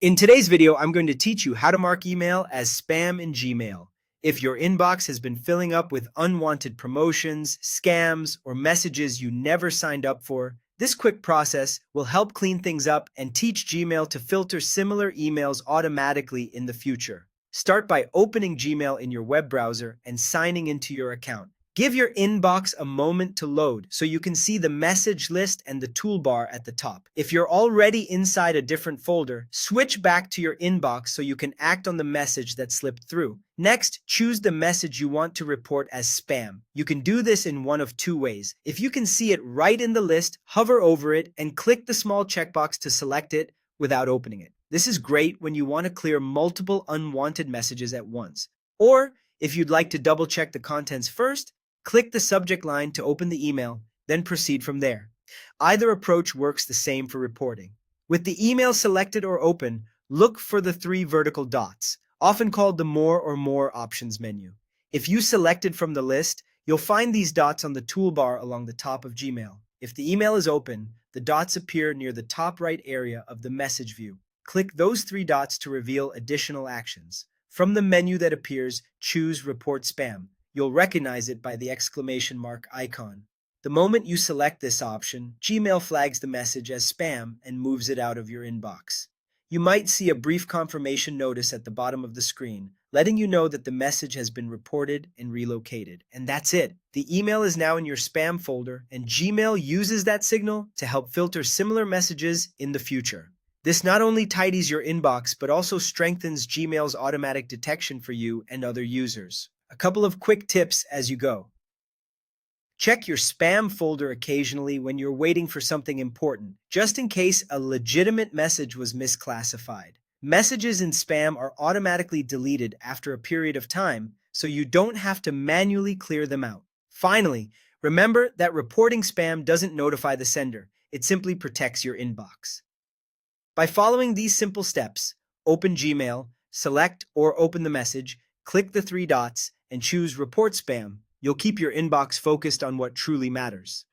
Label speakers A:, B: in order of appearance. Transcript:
A: In today's video, I'm going to teach you how to mark email as spam in Gmail. If your inbox has been filling up with unwanted promotions, scams, or messages you never signed up for, this quick process will help clean things up and teach Gmail to filter similar emails automatically in the future. Start by opening Gmail in your web browser and signing into your account. Give your inbox a moment to load so you can see the message list and the toolbar at the top. If you're already inside a different folder, switch back to your inbox so you can act on the message that slipped through. Next, choose the message you want to report as spam. You can do this in one of two ways. If you can see it right in the list, hover over it and click the small checkbox to select it without opening it. This is great when you want to clear multiple unwanted messages at once. Or, if you'd like to double check the contents first, click the subject line to open the email, then proceed from there. Either approach works the same for reporting. With the email selected or open, look for the three vertical dots, often called the More or More options menu. If you selected from the list, you'll find these dots on the toolbar along the top of Gmail. If the email is open, the dots appear near the top right area of the message view. Click those three dots to reveal additional actions. From the menu that appears, choose Report Spam. You'll recognize it by the exclamation mark icon. The moment you select this option, Gmail flags the message as spam and moves it out of your inbox. You might see a brief confirmation notice at the bottom of the screen, letting you know that the message has been reported and relocated. And that's it. The email is now in your spam folder, and Gmail uses that signal to help filter similar messages in the future. This not only tidies your inbox, but also strengthens Gmail's automatic detection for you and other users. A couple of quick tips as you go. Check your spam folder occasionally when you're waiting for something important, just in case a legitimate message was misclassified. Messages in spam are automatically deleted after a period of time, so you don't have to manually clear them out. Finally, remember that reporting spam doesn't notify the sender, it simply protects your inbox. By following these simple steps, open Gmail, select or open the message, click the three dots, and choose Report Spam. You'll keep your inbox focused on what truly matters.